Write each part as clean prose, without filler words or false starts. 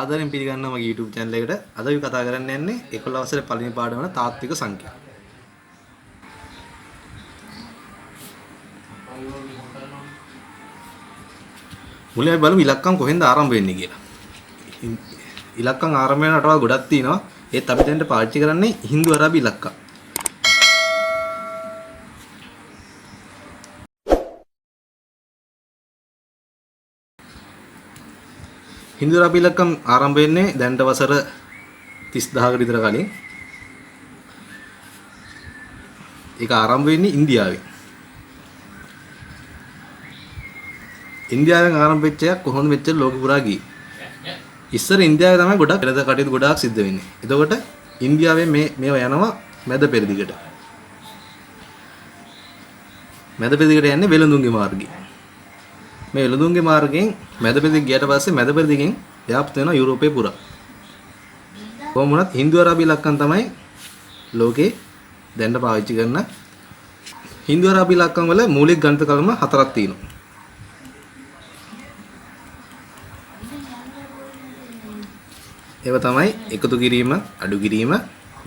සාදරයෙන් පිළිගන්නවා මගේ YouTube channel එකට. අද අපි කතා කරන්න යන්නේ 11 වසරේ පළවෙනි පාඩම වන තාත්වික සංඛ්‍යා. මුලින්ම අපි බලමු ඉලක්කම් කොහෙන්ද ආරම්භ වෙන්නේ කියලා. ඉලක්කම් ආරම්භ වෙන රටවල් ගොඩක් තියෙනවා. ඒත් අපි දැන් පාවිච්චි කරන්නේ හින්දු අරාබි ඉලක්කම්. හින්දු අරාබි ඉලක්කම් ආරම්භ වෙන්නේ දැන්ට වසර 30000කට විතර කලින්. ඒක ආරම්භ වෙන්නේ ඉන්දියාවේ. ඉන්දියාවෙන් ආරම්භ වෙච්ච එකක් කොහොමද මෙච්චර ලෝකෙ පුරා ගියේ? ඉස්සර ඉන්දියාවේ තමයි ගොඩක් වෙනද කටයුතු ගොඩාක් සිද්ධ වෙන්නේ. එතකොට ඉන්දියාවේ මේව යනවා මැද පෙරදිගට. මැද පෙරදිගට යන්නේ වෙළඳුන්ගේ මාර්ගය. මේ වෙළඳුන්ගේ මාර්ගයෙන් මැද පෙරදිග ගියට පස්සේ මැද පෙරදිගෙන් ව්‍යාප්ත වෙනවා යුරෝපේ පුරා. කොහොම වුණත් හින්දු අරාබි ඉලක්කම් තමයි ලෝකේ දැන් පාවිච්චි කරන හින්දු අරාබි ඉලක්කම් වල මූලික ගණිත කර්ම හතරක් තියෙනවා. ඒව තමයි එකතු කිරීම, අඩු කිරීම,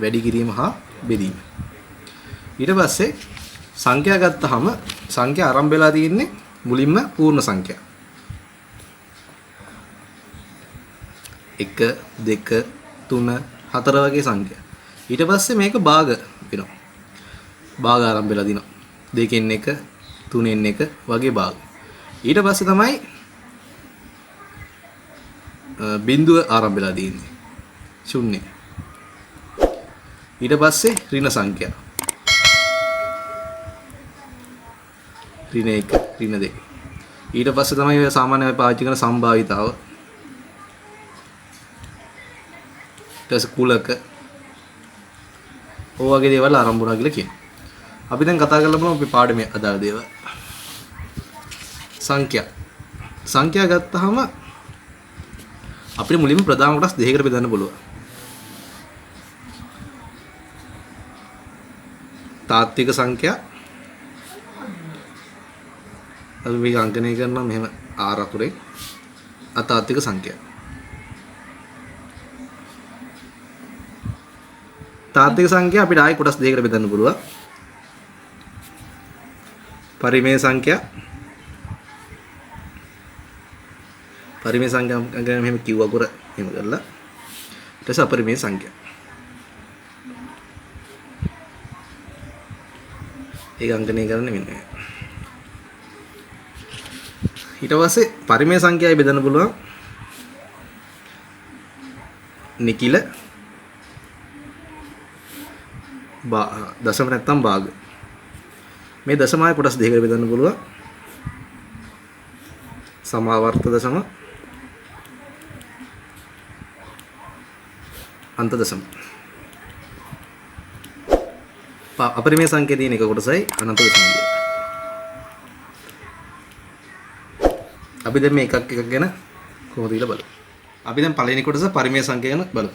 වැඩි කිරීම හා බෙදීම. ඊට පස්සේ සංඛ්‍යා ගත්තාම සංඛ්‍යා ආරම්භ වෙලා තියෙන්නේ මුලින්ම පූර්ණ සංඛ්‍යා. 1 2 3 4 වගේ සංඛ්‍යා. ඊට පස්සේ මේක භාග වෙනවා. භාග ආරම්භ වෙලා දිනවා. 2කින් 1, 3න් 1 වගේ භාග. ඊට පස්සේ තමයි බිඳුව ආරම්භ වෙලා තියෙන්නේ. ශුන්‍ය. ඊට පස්සේ ඍණ සංඛ්‍යා. ඍණ 1, ඍණ 2. ඊට පස්සේ තමයි ඔය සාමාන්‍යයෙන් පාවිච්චි කරන සම්භාවිතාව. ඊට පස්සේ කුලක. ඔය වගේ දේවල් ආරම්භ වුණා කියලා කියනවා. අපි දැන් කතා කරලා බලමු අපි පාඩමේ අදාළ දේවල්. සංඛ්‍යා. සංඛ්‍යා ගත්තාම අපිට මුලින්ම ප්‍රධාන කොටස් දෙකකට බෙදන්න පුළුවන්. තාත්වික සංඛ්‍යා. අපි මේක අංකණය කරනවා මෙහෙම R අකුරේ. අතාත්වික සංඛ්‍යා. තාත්වික සංඛ්‍යා අපිට ආයි කොටස් දෙකකට බෙදන්න පුළුවන්. පරිමේය සංඛ්‍යා. පරිමේය සංඛ්‍යා ගැන මෙහෙම කිව්ව අකුර එහෙම කරලා ඊට පස්සේ අපරිමේය සංඛ්‍යා. ඒක අංකණය කරන්නේ මෙන්න. ඊට පස්සේ පරිමේය සංඛ්‍යාවයි බෙදන්න පුළුවන්. නිකිල දශම නැත්තම් භාග. මේ දශමයි කොටස් දෙකකට බෙදන්න පුළුවන්. සමාවර්ත දශම, අන්ත දශම. අපරිමේය සංඛ්‍යා තියෙන එක කොටසයි අනන්ත දශම කියන්නේ. අපි දැන් මේ එකක් ගැන කොහොමද කියලා බලමු. අපි දැන් පළවෙනි කොටස පරිමේය සංඛ්‍යා ගැන බලමු.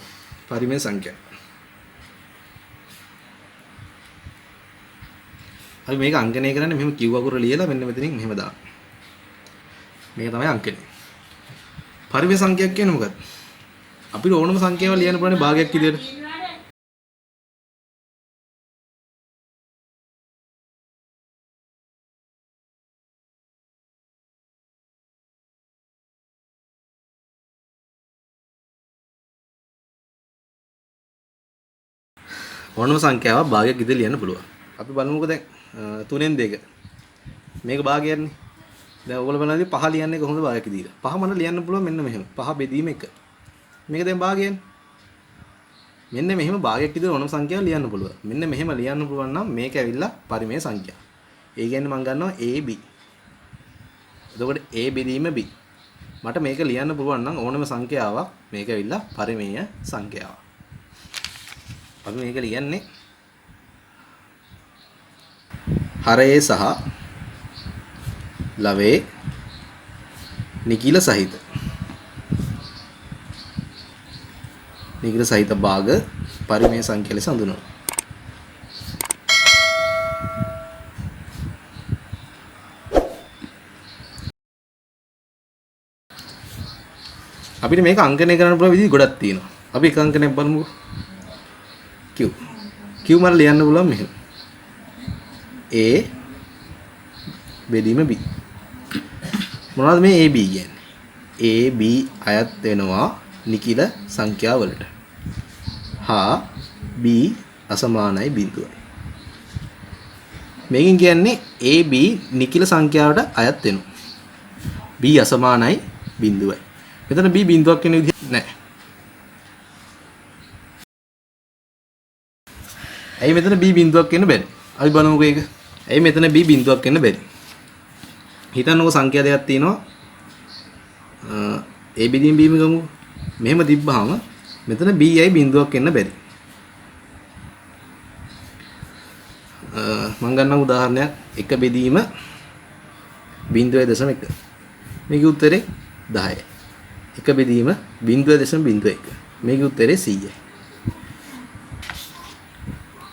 පරිමේය සංඛ්‍යා. අපි මේක අංකණය කරන්නේ මෙහෙම කිව් අකුර ලියලා මෙන්න මෙතනින් මෙහෙම දාන්න. මේක තමයි අංකණය. පරිමේය සංඛ්‍යාවක් කියන්නේ මොකක්ද? අපිට ඕනම සංඛ්‍යාවක් ලියන්න පුළුවන් භාගයක් විදියට. ඕනම සංඛ්‍යාවක් භාගයක් විදියට ලියන්න පුළුවන්. අපි බලමුකෝ දැන් 3න් 2. මේක භාගයක්නේ. දැන් ඔයගොල්ලෝ බලන්නේ 5 ලියන්නේ කොහොමද භාගයක් විදියට. 5 මන ලියන්න පුළුවන් මෙන්න මෙහෙම. 5 බෙදීම 1. මේක දැන් භාගයනේ. මෙන්න මෙහෙම භාගයක් විදියට ඕනම සංඛ්‍යාවක් ලියන්න පුළුවන්. මෙන්න මෙහෙම ලියන්න පුළුවන් නම් මේක ඇවිල්ලා පරිමේය සංඛ්‍යාව. ඒ කියන්නේ මම ගන්නවා AB. එතකොට A බෙදීම B. මට මේක ලියන්න පුළුවන් නම් ඕනම සංඛ්‍යාවක් මේක ඇවිල්ලා පරිමේය සංඛ්‍යාවක්. අපි මේක ලියන්නේ හරයේ සහ ලවේ නිකිල සහිත. නිකිල සහිත භාග පරිමේය සංඛ්‍යා ලෙස හඳුන්වනවා. අපිට මේක අංකණය කරන්න පුළුවන් විදිහ ගොඩක් තියෙනවා. අපි එක අංකණයක් බලමුකෝ. Q. Q මට ලියන්න පුළුවන් මෙහෙම. A බෙදීම B. මොනවද මේ AB කියන්නේ? AB අයත් වෙනවා නිකිල සංඛ්‍යා වලට. හා B අසමානයි බිඳුවයි. මේකෙන් කියන්නේ AB නිකිල සංඛ්‍යාවට අයත් වෙනවා. B අසමානයි බිඳුවයි. මෙතන B බිඳුවක් වෙන විදිහ නැහැ. ඇයි මෙතන B බිඳුවක් වෙන්න බැරි? අපි බලමුකෝ ඒක. ඇයි මෙතන B බිඳුවක් වෙන්න බැරි? හිතන්නකෝ සංඛ්‍යා දෙකක් තියෙනවා. A බෙදීම B ගමු. මෙහෙම තිබ්බහම මෙතන B යයි බිඳුවක් වෙන්න බැරි. මම ගන්නම් උදාහරණයක් 1 බෙදීම 0.1. මේකේ උත්තරේ 10යි. 1 බෙදීම 0.01. මේකේ උත්තරේ 100යි.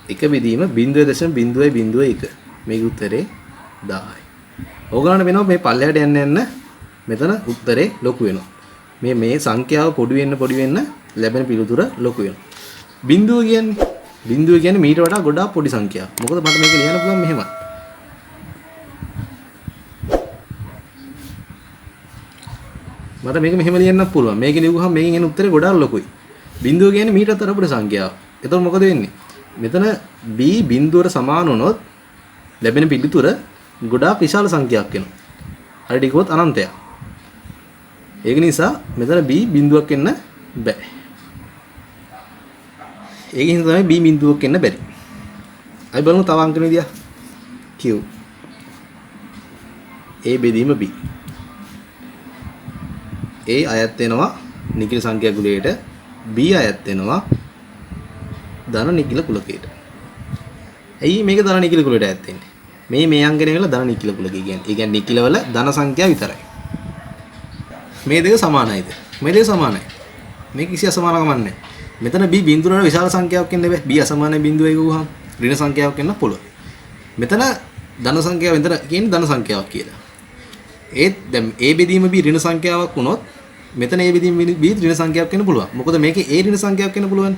1 බෙදීම 0.001. මේකේ උත්තරේ 10යි. ඕගලන්ට වෙනවා මේ පල්ලෙහාට යන්න යන්න මෙතන උත්තරේ ලොකු වෙනවා. මේ සංඛ්‍යාව පොඩි වෙන්න ලැබෙන පිළිතුර ලොකු වෙනවා. බිඳුව කියන්නේ මීට වඩා ගොඩාක් පොඩි සංඛ්‍යාවක්. මොකද මට මේක ලියන්න පුළුවන් මෙහෙමයි. මට මේක මෙහෙම ලියන්නත් පුළුවන්. මේක ලියුවහම මේකෙන් එන උත්තරේ ගොඩාක් ලොකුයි. බිඳුව කියන්නේ මීට අතර පොඩි සංඛ්‍යාවක්. එතකොට මොකද වෙන්නේ? මෙතන b බිඳුවට සමාන වුණොත් ලැබෙන පිළිතුර ගොඩාක් විශාල සංඛ්‍යාවක් වෙනවා. හරියට කිව්වොත් අනන්තයක්. ඒක නිසා මෙතන b බිඳුවක් වෙන්න බෑ. ඒකින් තමයි b බිඳුවක් වෙන්න බැරි. අපි බලමු තව අංකන විදිය. q a බෙදීම b. a අයත් වෙනවා නිකිල සංඛ්‍යා කුලයට, b අයත් වෙනවා ධන නිකිල කුලකයට. ඇයි මේක ධන නිකිල කුලයට අයත් වෙන්නේ? මේ අංකණය වල ධන නිකිල කුලක කියන්නේ. ඒ කියන්නේ නිකිල වල ධන සංඛ්‍යා විතරයි. මේ දෙක සමානයිද? මේ දෙක සමානයි. මේ කිසි අසමානකමක් නැහැ. මෙතන b බිඳුවන විශාල සංඛ්‍යාවක් වෙන්න බෑ. b අසමානයි බිඳුවයි ගුවහම ඍණ සංඛ්‍යාවක් වෙන්න පුළුවන්. මෙතන ධන සංඛ්‍යාව මෙතන කියන්නේ ධන සංඛ්‍යාවක් කියලා. ඒත් දැන් a බෙදීම b ඍණ සංඛ්‍යාවක් වුණොත් මෙතන a බෙදීම b ඍණ සංඛ්‍යාවක් වෙන්න පුළුවන්. මොකද මේකේ a ඍණ සංඛ්‍යාවක් වෙන්න පුළුවන්.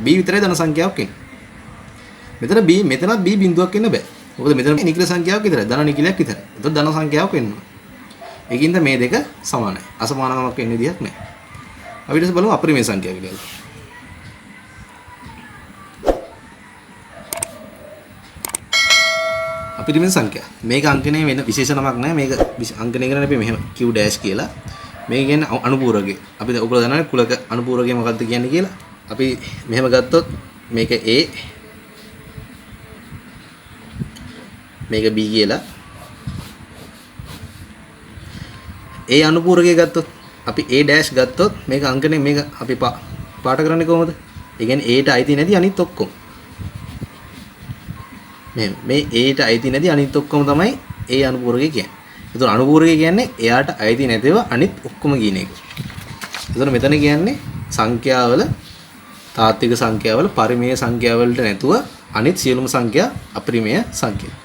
b විතරයි ධන සංඛ්‍යාවක් වෙන්නේ. මෙතනත් b බිඳුවක් වෙන්න බෑ. මොකද මෙතන නිකිල සංඛ්‍යාවක් විතරයි. ධන නිකිලයක් විතරයි. ඒතකොට ධන සංඛ්‍යාවක් වෙන්න ඕන. ඒකින්ද මේ දෙක සමානයි. අසමානකමක් වෙන්න විදියක් නැහැ. අපි ඊට පස්සේ බලමු අපරිමේය සංඛ්‍යා කියලා. අපරිමේය සංඛ්‍යා. මේක අංකණය වෙන විශේෂ නමක් නැහැ. මේක අංකණය කරන්නේ අපි මෙහෙම q dash කියලා. මේක කියන්නේ අනුපූරකය. අපි ඔයගොල්ලෝ දන්නවනේ කුලක අනුපූරකය මොකක්ද කියන්නේ කියලා. අපි මෙහෙම ගත්තොත් මේක a මේක b කියලා. a අනුපූරකය ගත්තොත් අපි a dash ගත්තොත් මේක අංකණය මේක අපි පාට කරන්නේ කොහොමද? ඒ කියන්නේ a ට අයිති නැති අනිත් ඔක්කොම. මේ a ට අයිති නැති අනිත් ඔක්කොම තමයි a අනුපූරකය කියන්නේ. ඒතර අනුපූරකය කියන්නේ එයාට අයිති නැතිව අනිත් ඔක්කොම කියන එක. ඒතර මෙතන කියන්නේ සංඛ්‍යාවල තාත්වික සංඛ්‍යාවල පරිමේය සංඛ්‍යාවලට නැතුව අනිත් සියලුම සංඛ්‍යා අපරිමේය සංඛ්‍යා.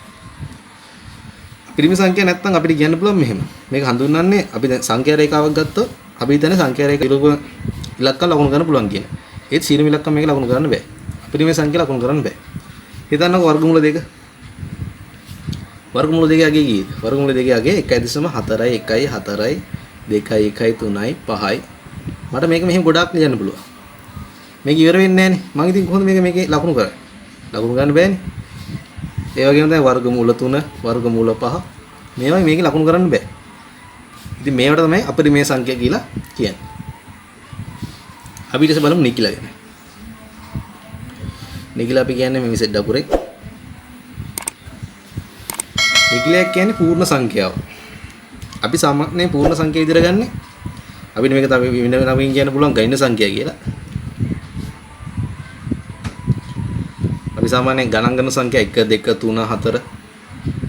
අපරිමේය සංඛ්‍යා නැත්නම් අපිට කියන්න පුළුවන් මෙහෙම. මේක හඳුන්වන්නේ අපි දැන් සංඛ්‍යා රේඛාවක් ගත්තොත් අපි හිතන්නේ සංඛ්‍යා රේඛා ඉලක්ක ලකුණු කරන්න පුළුවන් කියන. ඒත් සියලුම ඉලක්ක මේක ලකුණු කරන්න බෑ. අපරිමේය සංඛ්‍යා ලකුණු කරන්න බෑ. හිතන්නකෝ වර්ගමූල දෙක. වර්ගමූල දෙකේ අගය කීයද? වර්ගමූල දෙකේ අගය 1.4යි 1යි 4යි 2යි 1යි 3යි 5යි. මට මේක මෙහෙම ගොඩාක් ලියන්න පුළුවන්. මේක ඉවර වෙන්නේ නැහනේ. මම ඉතින් කොහොමද මේකේ ලකුණු කරන්නේ? ලකුණු ගන්න බෑනේ. ඒ වගේම තමයි වර්ගමූල 3, වර්ගමූල 5. මේවා මේකේ ලකුණු කරන්න බෑ. ඉතින් මේවට තමයි අපරිමේය සංඛ්‍යා කියලා කියන්නේ. අපි ඊට පස්සේ බලමු නිකිල ගැන. නිකිල අපි කියන්නේ මේ විසෙට් අකුරේ. නිකිලයක් කියන්නේ පූර්ණ සංඛ්‍යාව. අපි සාමාන්‍යයෙන් පූර්ණ සංඛ්‍යා විදිහට ගන්නෙ. අපිට මේක තව වෙන නමකින් කියන්න පුළුවන් ගණන සංඛ්‍යා කියලා. අපි සාමාන්‍යයෙන් ගණන් කරන සංඛ්‍යා 1 2 3 4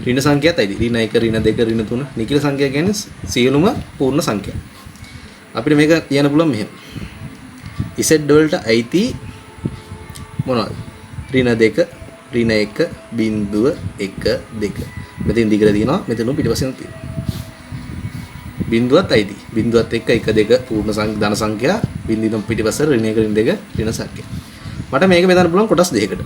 ඍණ සංඛ්‍යාත් ඇයිද? ඍණ 1 ඍණ 2 ඍණ 3 නිකිල සංඛ්‍යා කියන්නේ සියලුම පූර්ණ සංඛ්‍යා. අපිට මේක කියන්න පුළුවන් මෙහෙම. Z වලට අයිති මොනවද? ඍණ 2 ඍණ 1 බිංදුව 1 2. මෙතෙන් දිගට තියෙනවා මෙතන පිටිපස්සෙන් තියෙනවා. බිඳුවත් අයිති. බිඳුවත් එක්ක 1 2 පූර්ණ ධන සංඛ්‍යා බිඳිනම් පිටිපස්ස ඍණ 1 ඍණ 2 ඍණ සංඛ්‍යා. මට මේක බෙදන්න පුළුවන් කොටස් දෙකකට.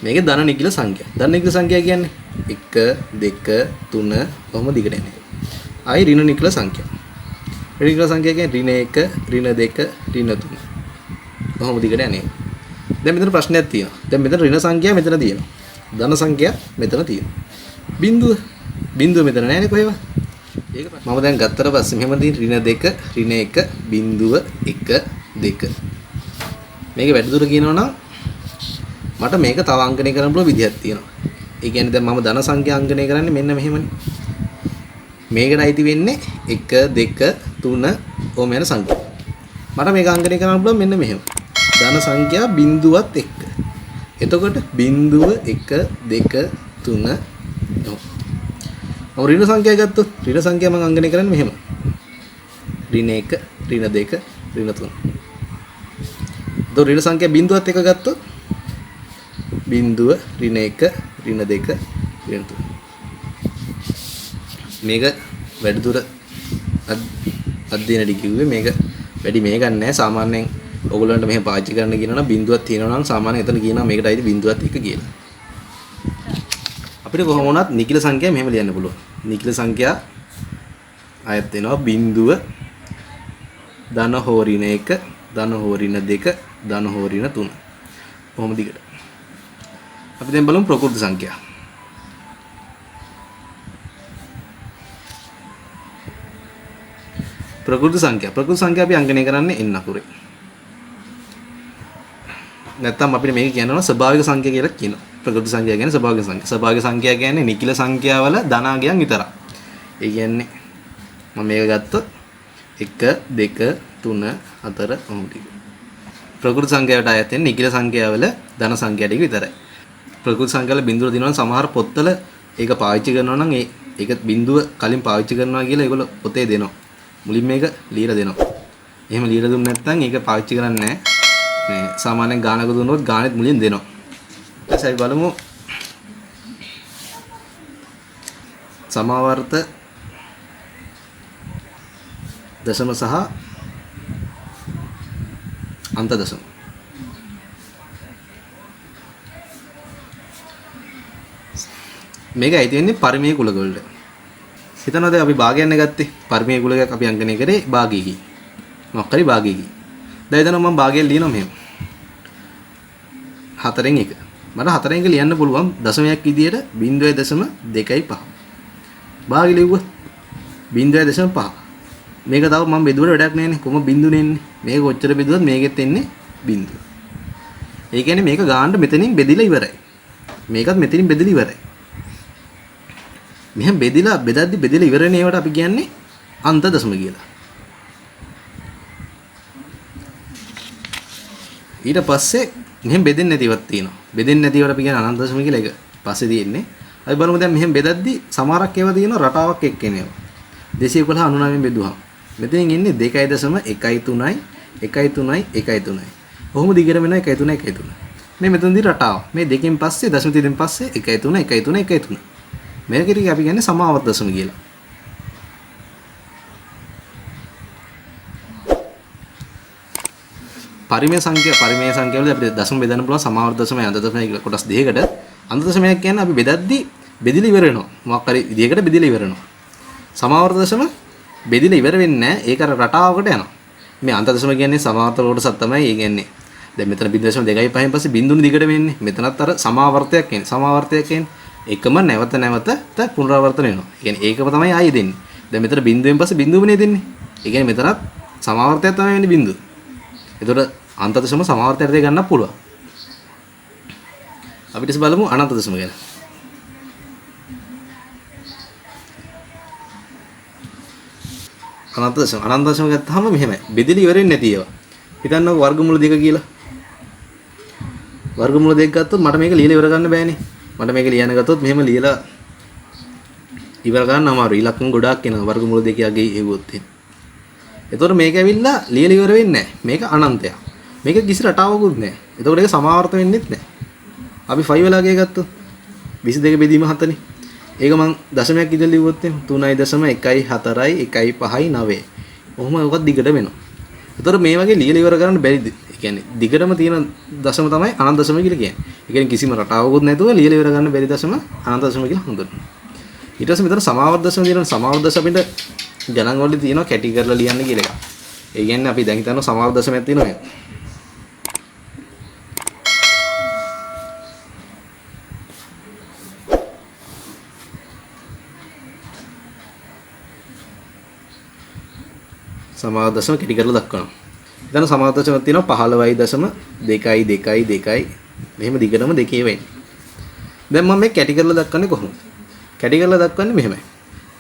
මේක ධන නිකිල සංඛ්‍යා. ධන නිකිල සංඛ්‍යා කියන්නේ 1 2 3 කොහොම දිගට යන එක. ආයි ඍණ නිකිල සංඛ්‍යා. ඍණ නිකිල සංඛ්‍යා කියන්නේ ඍණ 1 ඍණ 2 ඍණ 3. කොහොම දිගට යන්නේ. දැන් මෙතන ප්‍රශ්නයක් තියෙනවා. දැන් මෙතන ඍණ සංඛ්‍යා මෙතන තියෙනවා. ධන සංඛ්‍යා මෙතන තියෙනවා. බිඳුව මෙතන නෑනේ කොහෙවත්. ඒක මම දැන් ගත්තට පස්සේ මෙහෙම තියෙන ඍණ 2 ඍණ 1 බිඳුව 1 2. මේක වැඩි දුර කියනවනම් මට මේක තව අංකණය කරන්න පුළුවන් විදිහක් තියෙනවා. ඒ කියන්නේ දැන් මම ධන සංඛ්‍යා අංකණය කරන්නේ මෙන්න මෙහෙමනේ. මේකට අයිති වෙන්නේ 1 2 3 ඕම යන සංඛ්‍යා. මට මේක අංකණය කරන්න පුළුවන් මෙන්න මෙහෙම. ධන සංඛ්‍යා බිඳුවත් එක්ක. එතකොට බිඳුව 1 2 3 ඔව් ඍණ සංඛ්‍යා ගත්තොත් ඍණ සංඛ්‍යා මම අංකණය කරන්නේ මෙහෙම. ඍණ 1 ඍණ 2 ඍණ 3. දො ඍණ සංඛ්‍යා බිඳුවත් එක්ක ගත්තොත් බිඳුව ඍණ 1 ඍණ 2 ඍණ 3. මේක වැඩි දුර අධ්‍යයනදී කිව්වේ මේක වැඩි මේ ගන්න නැහැ. සාමාන්‍යයෙන් ඔයගොල්ලන්ට මෙහෙම පාවිච්චි කරන්න කියනවා නම් බිඳුවක් තියෙනවා නම් සාමාන්‍යයෙන් එතන කියනවා මේකට අයිති බිඳුවත් එක කියලා. අපිට කොහොම වුණත් නිකිල සංඛ්‍යා මෙහෙම ලියන්න පුළුවන්. නිකිල සංඛ්‍යා ආයත් වෙනවා බිඳුව ධන හෝ ඍණ 1 ධන හෝ ඍණ 2 ධන හෝ ඍණ 3. කොහොම දිගට. අපි දැන් බලමු ප්‍රකෘති සංඛ්‍යා. ප්‍රකෘති සංඛ්‍යා අපි අංකණය කරන්නේ n අකුරේ. නැත්තම් අපිට මේක කියනවා ස්වභාවික සංඛ්‍යා කියලා කියනවා. ප්‍රකෘති සංඛ්‍යා කියන්නේ ස්වභාවික සංඛ්‍යා. ස්වභාවික සංඛ්‍යා කියන්නේ නිකිල සංඛ්‍යාවල ධනාගයන් විතරයි. ඒ කියන්නේ මම මේක ගත්තොත් 1 2 3 4 ඔහොම ටික. ප්‍රකෘති සංඛ්‍යාවට අයත් වෙන නිකිල සංඛ්‍යාවල ධන සංඛ්‍යා ටික විතරයි. ප්‍රකෘති සංඛ්‍යාවල බිඳුව දිනවන සමහර පොත්වල ඒක පාවිච්චි කරනවා නම් ඒක බිඳුව කලින් පාවිච්චි කරනවා කියලා ඒගොල්ලෝ පොතේ දෙනවා. මුලින් මේක ලියලා දෙනවා. එහෙම ලියලා දුන්නේ නැත්නම් ඒක පාවිච්චි කරන්නේ නැහැ. මේ සාමාන්‍යයෙන් ගානක දුන්නොත් ගානෙත් මුලින් දෙනවා. ඊට පස්සේ බලමු සමාවර්ත දශම සහ අන්ත දශම. මේක ඇයිති වෙන්නේ පරිමේය කුලක වලට. හිතනවාද අපි භාගයන් ගත්තේ පරිමේය කුලකයක් අපි අංකණය කරේ භාගයකින්. මොකක් හරි භාගයකින්. දැන් එතන මම භාගයෙන් ලියනවා මෙහෙම. 4න් 1. මට 4න් 1 ලියන්න පුළුවන් දශමයක් විදියට 0.25. භාගය ලිව්වා 0.5. මේක තව මම බෙදුවට වැඩක් නැහැනේ. කොහොම බිඳුනේ එන්නේ. මේක කොච්චර බෙදුවත් මේකෙත් එන්නේ බිඳුව. ඒ කියන්නේ මේක ගාන්න මෙතනින් බෙදිලා ඉවරයි. මේකත් මෙතනින් බෙදලා ඉවරයි. මෙහෙම බෙදලා ඉවරනේ ඒවට අපි කියන්නේ අන්ත දශම කියලා. ඊට පස්සේ මෙහෙම බෙදෙන්නේ නැතිවක් තියෙනවා. බෙදෙන්නේ නැතිවට අපි කියන්නේ අනන්ත දශම කියලා. ඒක පස්සේ තියෙන්නේ. අපි බලමු දැන් මෙහෙම බෙදද්දි සමහරක් ඒවා තියෙනවා රටාවක් එක්ක එනවා. 211 99 බෙදුවා. මෙතනින් එන්නේ 2.13යි 1.3යි 1.3යි. කොහොමද දිගට වෙනවා 1.3 1.3. මේ මෙතනදී රටාව. මේ දෙකෙන් පස්සේ දශම තියකින් පස්සේ 1.3 1.3 1.3. මේකට අපි කියන්නේ සමාවර්ත දශම කියලා. පරිමේය සංඛ්‍යාවල අපිට දශම බෙදන්න පුළුවන් සමාවර්ත දශමයි අන්ත දශමයි කියලා කොටස් දෙකකට. අන්ත දශමයක් කියන්නේ අපි බෙදද්දි බෙදිලා ඉවර වෙනවා. මොකක් හරි විදියකට බෙදිලා ඉවර වෙනවා. සමාවර්ත දශම බෙදිලා ඉවර වෙන්නේ නැහැ. ඒක අර රටාවකට යනවා. මේ අන්ත දශම කියන්නේ සමාවර්ත කොටසක් තමයි. ඒ කියන්නේ දැන් මෙතන 0.25න් පස්සේ බිඳුනේ දිගට වෙන්නේ. මෙතනත් අර සමාවර්තයක් කියන්නේ. සමාවර්තයක් කියන්නේ එකම නැවත පුනරාවර්තන වෙනවා. ඒ කියන්නේ ඒකම තමයි ආයෙ දෙන්නේ. දැන් මෙතන බිඳුවෙන් පස්සේ බිඳුවනේ දෙන්නේ. ඒ කියන්නේ මෙතනත් සමාවර්තයක් තමයි වෙන්නේ බිඳුව. එතකොට අන්ත දශම සමාවර්තයට දෙක ගන්නත් පුළුවන්. අපිට ඉතින් බලමු අනන්ත දශම ගැන. අනන්ත දශම ගත්තාම මෙහෙමයි. බෙදලි ඉවරෙන්නේ නැති ඒවා. හිතන්නකො වර්ගමූල දෙක කියලා. වර්ගමූල දෙක ගත්තොත් මට මේක ලියලා ඉවර ගන්න බෑනේ. මට මේක ලියන්න ගත්තොත් මෙහෙම ලියලා ඉවර ගන්න අමාරුයි. ඉලක්කම් ගොඩාක් එනවා වර්ගමූල දෙකේ හෙව්වොත් එහෙම. එතකොට මේක ඇවිල්ලා ලියලා ඉවර වෙන්නේ නැහැ. මේක අනන්තයක්. මේක කිසි රටාවකුත් නැහැ. එතකොට ඒක සමාවර්ත වෙන්නෙත් නැහැ. අපි 5 වෙලා ගිය ගත්තොත් 22 බෙදීම 7නේ. ඒක මං දශමයක් ඉදලා ලිව්වොත් එහෙනම් 3.1.4.1.5.9. ඔහොම ඔකත් දිගට වෙනවා. ඒතර මේ වගේ ලියලා ඉවර කරන්න බැරිද? ඒ කියන්නේ දිගටම තියෙන දශම තමයි අනන්ත දශම කියලා කියන්නේ. ඒ කියන්නේ කිසිම රටාවකුත් නැතුව ලියලා ඉවර ගන්න බැරි දශම අනන්ත දශම කියලා හඳුන්වනවා. ඊට පස්සේ මෙතන සමාවර්ත දශම තියෙනවා. සමාවර්ත දශම අපිට ගණන් වලදී තියෙනවා කැටි කරලා ලියන්න කියලා එකක්. ඒ කියන්නේ අපි දැන් හිතනවා සමාවර්ත දශමයක් තියෙනවා. සමාවර්ත දශම කැටි කරලා දක්වනවා. එතන සමාවර්ත දශමක් තියෙනවා 15.2.2.2 මෙහෙම දිගටම දෙකේ වෙන්නේ. දැන් මම මේ කැටි කරලා දක්වන්නේ කොහොමද? කැටි කරලා දක්වන්නේ මෙහෙමයි.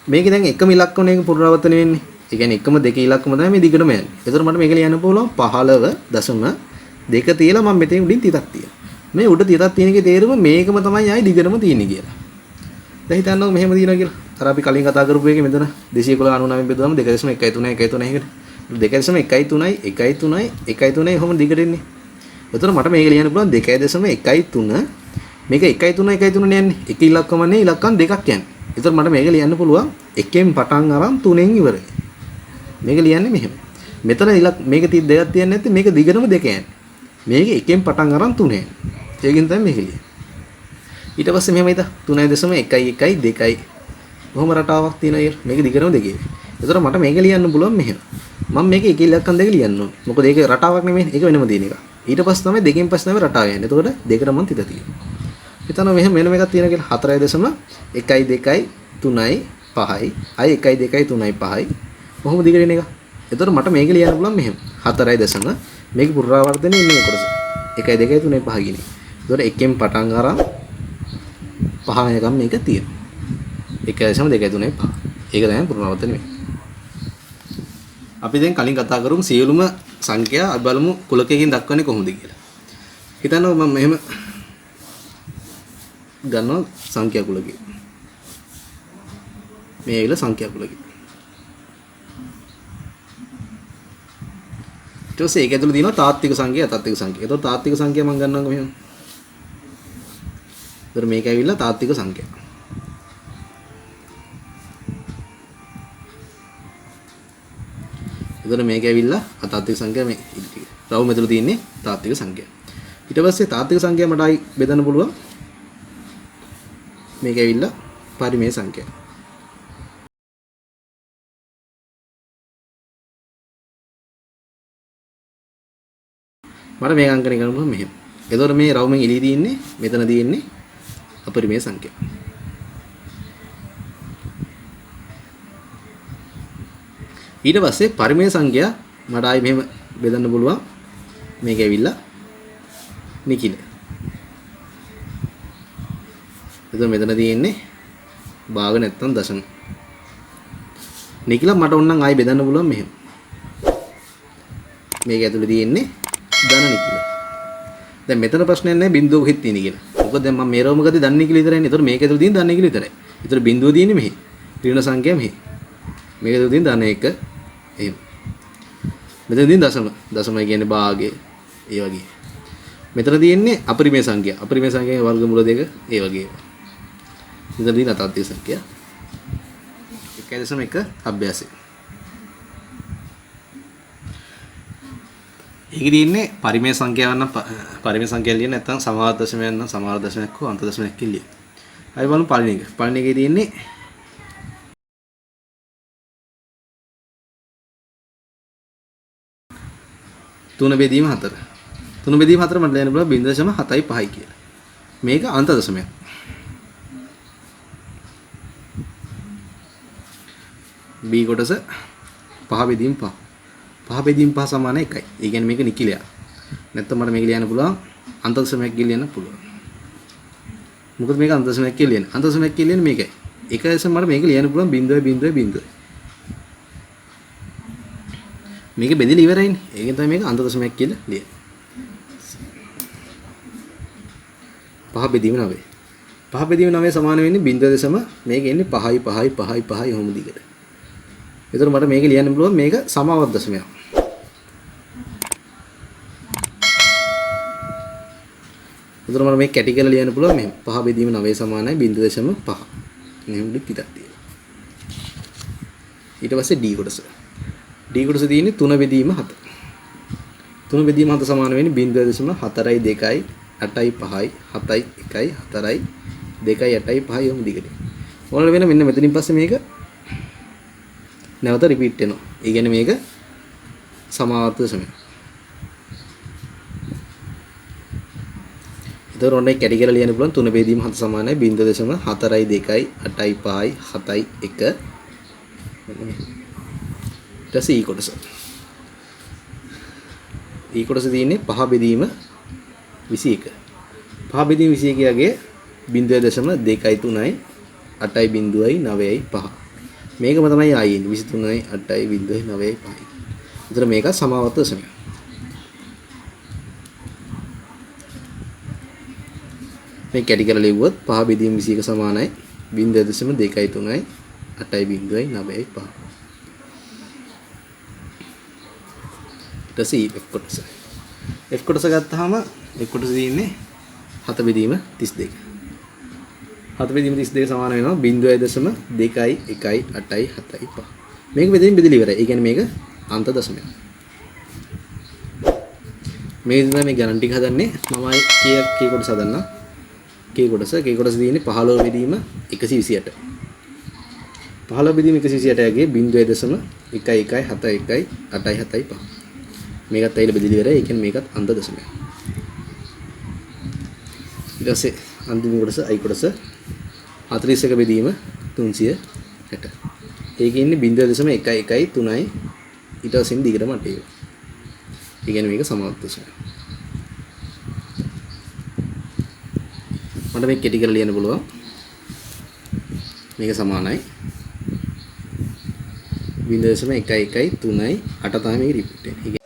මේකේ දැන් එකම ඉලක්කමයක පුනරාවර්තන වෙන්නේ. ඒ කියන්නේ එකම දෙකේ ඉලක්කම තමයි මේ දිගටම යන්නේ. ඒතර මට මේක ලියන්න පුළුවන් 15.2 තියලා මම මෙතෙන් උඩින් 30ක් තියනවා. මේ උඩ 30ක් තියෙන එකේ තේරුම මේකම තමයි ආයි දිගටම තියෙන්නේ කියලා. දැන් හිතන්නකෝ මෙහෙම දිනවා කියලා. අර අපි කලින් කතා කරපු එකේ මෙතන 299 බෙදුවම 2.131 1.3 2.131 1.3 ඔහොම දිගට එන්නේ. ඒතර මට මේක ලියන්න පුළුවන් 2.13 මේක 1.3 නේ යන්නේ. එක ඉලක්කම නේ ඉලක්කම් දෙකක් යන්නේ. ඒතර මට මේක ලියන්න පුළුවන් එකෙන් පටන් අරන් 3ෙන් ඉවරයි. මේක ලියන්නේ මෙහෙම. මෙතන මේක 32ක් තියන්නේ නැත්නම් මේක දිගටම දෙක යන්නේ. මේක එකෙන් පටන් අරන් 3 යන්නේ. ඒකෙන් තමයි මේක ලියන්නේ. ඊට පස්සේ මෙහෙම හිතා 3.112 කොහොම රටාවක් තියෙනවා මේක දිගටම දෙකේ. ඒතර මට මේක ලියන්න පුළුවන් මෙහෙම. මම මේක එක ඉලක්කම් දෙක ලියන්න ඕන. මොකද ඒක රටාවක් නෙමෙයි. ඒක වෙනම තියෙන එක. ඊට පස්සේ තමයි දෙකෙන් පස්සේ තමයි රටාව යන්නේ. එතකොට දෙකට මම තිත තියෙනවා. හිතන්න මෙහෙම වෙනම එකක් තියෙනවා කියලා 4.123.5යි. අය 1.2.3.5යි. කොහොම දිගට එන එක. එතකොට මට මේක ලියන්න පුළුවන් මෙහෙම. 4. මේක පුනරාවර්තනයේ ඉන්නේ කොටස. 1.2.3.5 කියන්නේ. එතකොට එකෙන් පටන් අරන් 5 වෙනකම් මේක තියෙනවා. 1.2.3.5. ඒක තමයි පුනරාවර්තන වෙන්නේ. අපි දැන් කලින් කතා කරමු සියලුම සංඛ්‍යා අපි බලමු කුලකයකින් දක්වන්නේ කොහොමද කියලා. හිතන්න මම මෙහෙම ගන්නවා සංඛ්‍යා කුලකය. මේ ඇවිල්ලා සංඛ්‍යා කුලකය. ඊට පස්සේ ඒක ඇතුළේ තියෙනවා තාත්වික සංඛ්‍යා අතාත්වික සංඛ්‍යා. ඒතකොට තාත්වික සංඛ්‍යා මම ගන්නවා මෙහෙම. ඒතර මේක ඇවිල්ලා තාත්වික සංඛ්‍යා. එතන මේක ඇවිල්ලා අතාත්වික සංඛ්‍යා මේ ටික. රවුම මෙතන තියෙන්නේ තාත්වික සංඛ්‍යා. ඊට පස්සේ තාත්වික සංඛ්‍යා මට ආයි බෙදන්න පුළුවන්. මේක ඇවිල්ලා පරිමේය සංඛ්‍යා. මට මේක අංකණය කරන්න පුළුවන් මෙහෙම. එතකොට මේ රවුමෙන් එළිය තියෙන්නේ මෙතන තියෙන්නේ අපරිමේය සංඛ්‍යා. ඊට පස්සේ පරිමේය සංඛ්‍යා මට ආයි මෙහෙම බෙදන්න පුළුවන්. මේක ඇවිල්ලා නිකිල. එතකොට මෙතන තියෙන්නේ භාග නැත්තම් දශම. නිකිල මට ඕනනම් ආයි බෙදන්න පුළුවන් මෙහෙම. මේක ඇතුලේ තියෙන්නේ ධන නිකිල. දැන් මෙතන ප්‍රශ්නයක් නැහැ බිඳුව කොහෙද තියෙන්නේ කියලා. මොකද දැන් මම මේ රෝම ගත්තේ ධන නිකිල විතරයිනේ. එතකොට මේක ඇතුලේ තියෙන ධන නිකිල විතරයි. එතකොට බිඳුව තියෙන්නේ මෙහි. ඍණ සංඛ්‍යා මෙහි. මේක ඇතුලේ තියෙන ධන 1 එහෙම. මෙතන තියෙන දශම කියන්නේ භාගය ඒ වගේ. මෙතන තියෙන්නේ අපරිමේය සංඛ්‍යා. අපරිමේය සංඛ්‍යාවේ වර්ගමූල දෙක ඒ වගේ. මෙතන තියෙන අතාත්වික සංඛ්‍යා 1.1 අභ්‍යාසය. ඒකේ තියෙන්නේ පරිමේය සංඛ්‍යාවක් නම් පරිමේය සංඛ්‍යාව ලියන්න නැත්නම් සමාවර්ත දශමයක් නම් සමාවර්ත දශමයක් හෝ අන්ත දශමයක් කියලා ලියන්න. අපි බලමු පළවෙනි එක. පළවෙනි එකේ තියෙන්නේ තුන බෙදීම 4. තුන බෙදීම 4 මට ලියන්න පුළුවන් 0.75 කියලා. මේක අන්ත දශමයක්. B කොටස 5 බෙදීම 5. 5 බෙදීම 5 සමාන 1යි. ඒ කියන්නේ මේක නිකිලයක්. නැත්නම් මට මේක ලියන්න පුළුවන් අන්ත දශමයක් කියලා ලියන්න පුළුවන්. මොකද මේක අන්ත දශමයක් කියලා ලියන්නේ. අන්ත දශමයක් කියලා ලියන්නේ මේකයි. එක දශම මට මේක ලියන්න පුළුවන් 0.0.0. මේක බෙදලා ඉවරයිනේ. ඒකෙන් තමයි මේක අන්ත දශමයක් කියලා ලියන්නේ. 5 බෙදීම 9. 5 බෙදීම 9 සමාන වෙන්නේ 0. මේක එන්නේ 5යි 5යි 5යි 5යි ඔහොම දිගට. ඒතර මට මේක ලියන්න පුළුවන් මේක සමාවර්ත දශමයක්. එතකොට මම මේ කැටි කරලා ලියන්න පුළුවන් මෙහෙම. 5 බෙදීම 9 සමානයි 0.5. මෙහෙම පිටක් තියෙනවා. ඊට පස්සේ D කොටස. D කොටස තියෙන්නේ 3 බෙදීම 7. 3 බෙදීම 7 සමාන වෙන්නේ 0.4යි 2යි 8යි 5යි 7යි 1යි 4යි 2යි 8යි 5යි යොමු දිගට. ඕනල වෙන මෙන්න මෙතනින් පස්සේ මේක නැවත රිපීට් වෙනවා. ඒ කියන්නේ මේක සමාවර්ත දශමයක්. ඒතර ඔන්න කැටි කරලා ලියන්න පුළුවන් 3 බෙදීම 7 සමානයි 0.4යි 2යි 8යි 5යි 7යි 1. ඊට පස්සේ E කොටස. E කොටස තියෙන්නේ 5 බෙදීම 21. 5 බෙදීම 21 යගේ 0.2යි 8යි 0.9යි 5. මේකම තමයි ආයේ 23යි 8යි 0.9යි 5යි. ඒතර මේක සමාවර්ත දශමයක්. මේ කැටි කරලා ලිව්වොත් 5 බෙදීම 21 සමානයි 0.2යි 3යි 8යි 0.9යි 5. ඊට පස්සේ F කොටස. F කොටස ගත්තාම F කොටස තියෙන්නේ 7 බෙදීම 32. 7 බෙදීම 32 සමාන වෙනවා 0.2යි 1යි 8යි 7යි 5. මේක බෙදීම බෙදලා ඉවරයි. ඒ කියන්නේ මේක අන්ත දශමයක්. මේ විදිහට මේ ගණන් ටික හදන්නේ මමයි K කොටස හදන්න. K කොටස තියෙන්නේ 15 බෙදීම 128. 15 බෙදීම 128 යගේ 0.1171යි 8යි 7යි 5. මේකත් ඇයිලා බෙදලා ඉවරයි. ඒ කියන්නේ මේකත් අන්ත දශමයක්. ඊට පස්සේ අන්තිම කොටස I කොටස 41 බෙදීම 360. ඒකේ ඉන්නේ 0.11යි 3යි ඊට පස්සේ දිගට මට ඒක. ඒ කියන්නේ මේක සමාවර්ත දශමයක්. මට මේක කෙටි කරලා ලියන්න පුළුවන්. මේක සමානයි 0.11යි 3යි 8 තමයි මේක රිපීට් වෙන්නේ.